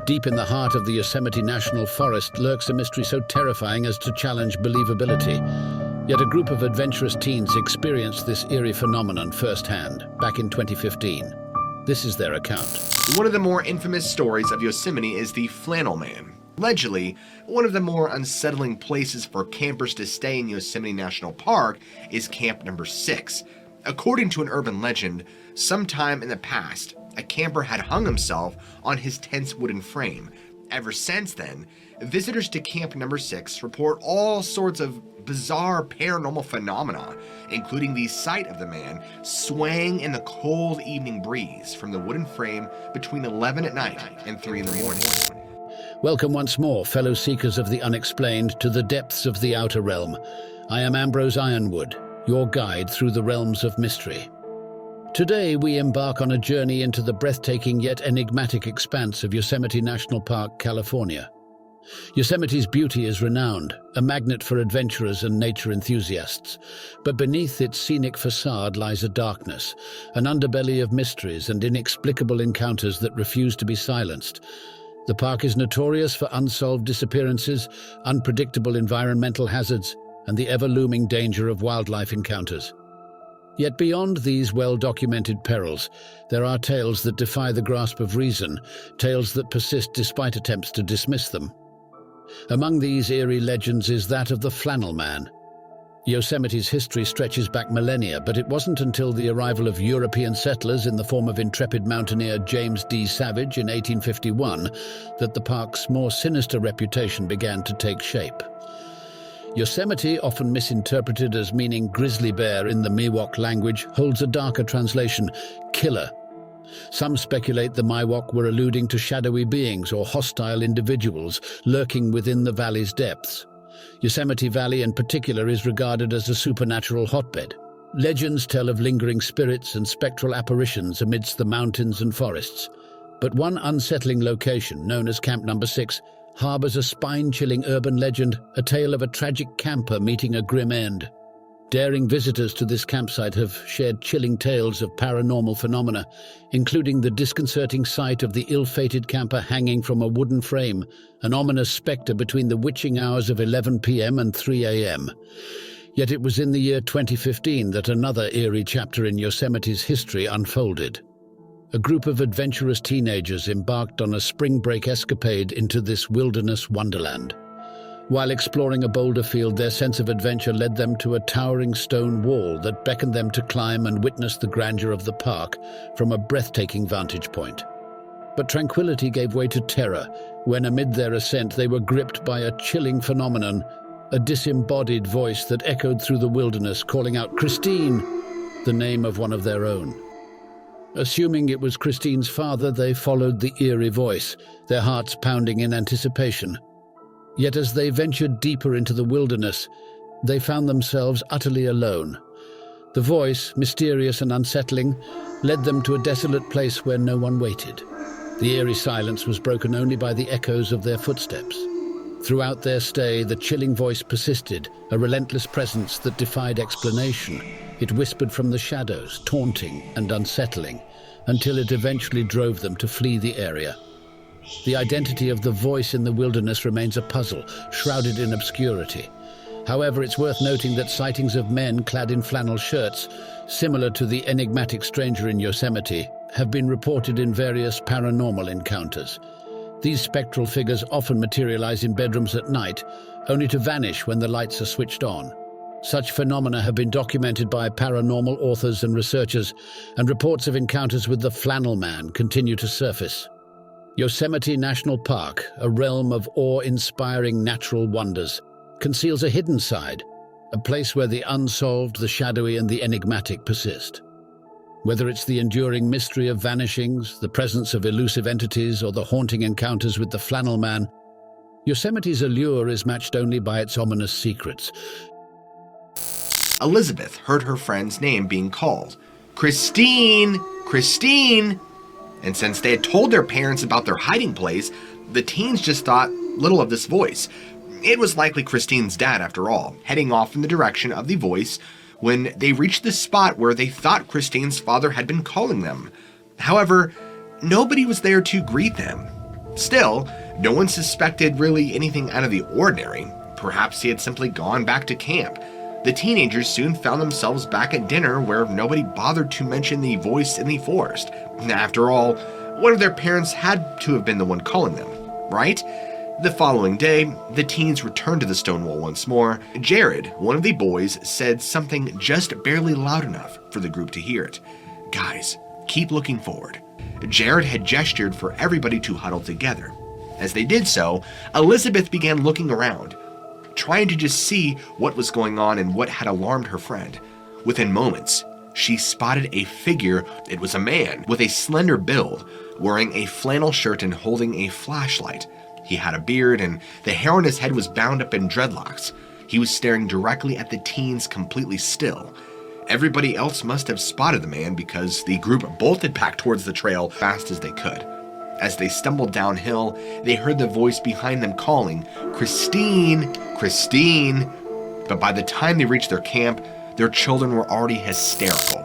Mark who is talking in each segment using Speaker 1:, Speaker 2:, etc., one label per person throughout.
Speaker 1: Deep in the heart of the Yosemite National Forest lurks a mystery so terrifying as to challenge believability. Yet a group of adventurous teens experienced this eerie phenomenon firsthand, back in 2015. This is their account.
Speaker 2: One of the more infamous stories of Yosemite is the Flannel Man. Allegedly, one of the more unsettling places for campers to stay in Yosemite National Park is Camp Number 6. According to an urban legend, sometime in the past, a camper had hung himself on his tent's wooden frame. Ever since then, visitors to Camp Number 6 report all sorts of bizarre paranormal phenomena, including the sight of the man swaying in the cold evening breeze from the wooden frame between 11 at night and 3 in the morning.
Speaker 1: Welcome once more, fellow seekers of the unexplained, to the depths of the outer realm. I am Ambrose Ironwood, your guide through the realms of mystery. Today we embark on a journey into the breathtaking yet enigmatic expanse of Yosemite National Park, California. Yosemite's beauty is renowned, a magnet for adventurers and nature enthusiasts. But beneath its scenic facade lies a darkness, an underbelly of mysteries and inexplicable encounters that refuse to be silenced. The park is notorious for unsolved disappearances, unpredictable environmental hazards, and the ever-looming danger of wildlife encounters. Yet beyond these well-documented perils, there are tales that defy the grasp of reason, tales that persist despite attempts to dismiss them. Among these eerie legends is that of the Flannel Man. Yosemite's history stretches back millennia, but it wasn't until the arrival of European settlers in the form of intrepid mountaineer James D. Savage in 1851 that the park's more sinister reputation began to take shape. Yosemite, often misinterpreted as meaning grizzly bear in the Miwok language, holds a darker translation, killer. Some speculate the Miwok were alluding to shadowy beings or hostile individuals lurking within the valley's depths. Yosemite Valley in particular is regarded as a supernatural hotbed. Legends tell of lingering spirits and spectral apparitions amidst the mountains and forests. But one unsettling location, known as Camp Number 6, harbors a spine-chilling urban legend, a tale of a tragic camper meeting a grim end. Daring visitors to this campsite have shared chilling tales of paranormal phenomena, including the disconcerting sight of the ill-fated camper hanging from a wooden frame, an ominous spectre between the witching hours of 11 p.m. and 3 a.m. Yet it was in the year 2015 that another eerie chapter in Yosemite's history unfolded. A group of adventurous teenagers embarked on a spring break escapade into this wilderness wonderland. While exploring a boulder field, their sense of adventure led them to a towering stone wall that beckoned them to climb and witness the grandeur of the park from a breathtaking vantage point. But tranquility gave way to terror when, amid their ascent, they were gripped by a chilling phenomenon, a disembodied voice that echoed through the wilderness, calling out, "Christine!" the name of one of their own. Assuming it was Christine's father, they followed the eerie voice, their hearts pounding in anticipation. Yet as they ventured deeper into the wilderness, they found themselves utterly alone. The voice, mysterious and unsettling, led them to a desolate place where no one waited. The eerie silence was broken only by the echoes of their footsteps. Throughout their stay, the chilling voice persisted, a relentless presence that defied explanation. It whispered from the shadows, taunting and unsettling, until it eventually drove them to flee the area. The identity of the voice in the wilderness remains a puzzle, shrouded in obscurity. However, it's worth noting that sightings of men clad in flannel shirts, similar to the enigmatic stranger in Yosemite, have been reported in various paranormal encounters. These spectral figures often materialize in bedrooms at night, only to vanish when the lights are switched on. Such phenomena have been documented by paranormal authors and researchers, and reports of encounters with the Flannel Man continue to surface. Yosemite National Park, a realm of awe-inspiring natural wonders, conceals a hidden side, a place where the unsolved, the shadowy, and the enigmatic persist. Whether it's the enduring mystery of vanishings, the presence of elusive entities, or the haunting encounters with the Flannel Man, Yosemite's allure is matched only by its ominous secrets.
Speaker 2: Elizabeth heard her friend's name being called. "Christine! Christine!" And since they had told their parents about their hiding place, the teens just thought little of this voice. It was likely Christine's dad, after all, heading off in the direction of the voice when they reached the spot where they thought Christine's father had been calling them. However, nobody was there to greet them. Still, no one suspected really anything out of the ordinary. Perhaps he had simply gone back to camp. The teenagers soon found themselves back at dinner where nobody bothered to mention the voice in the forest. After all, one of their parents had to have been the one calling them, right? The following day, the teens returned to the stone wall once more. Jared, one of the boys, said something just barely loud enough for the group to hear it. "Guys, keep looking forward." Jared had gestured for everybody to huddle together. As they did so, Elizabeth began looking around, trying to just see what was going on and what had alarmed her friend. Within moments, she spotted a figure. It was a man with a slender build, wearing a flannel shirt and holding a flashlight. He had a beard, and the hair on his head was bound up in dreadlocks. He was staring directly at the teens, completely still. Everybody else must have spotted the man because the group bolted back towards the trail fast as they could. As they stumbled downhill, they heard the voice behind them calling, "Christine, Christine." But by the time they reached their camp, their children were already hysterical.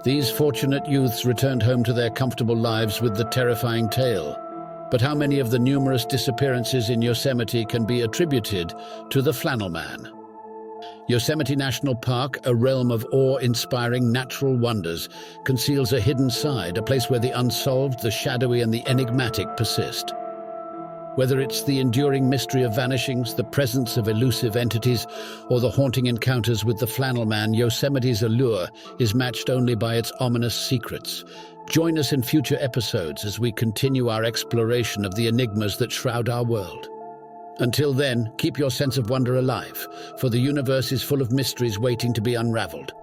Speaker 1: These fortunate youths returned home to their comfortable lives with the terrifying tale. But how many of the numerous disappearances in Yosemite can be attributed to the Flannel Man? Yosemite National Park, a realm of awe-inspiring natural wonders, conceals a hidden side, a place where the unsolved, the shadowy, and the enigmatic persist. Whether it's the enduring mystery of vanishings, the presence of elusive entities, or the haunting encounters with the Flannel Man, Yosemite's allure is matched only by its ominous secrets. Join us in future episodes as we continue our exploration of the enigmas that shroud our world. Until then, keep your sense of wonder alive, for the universe is full of mysteries waiting to be unraveled.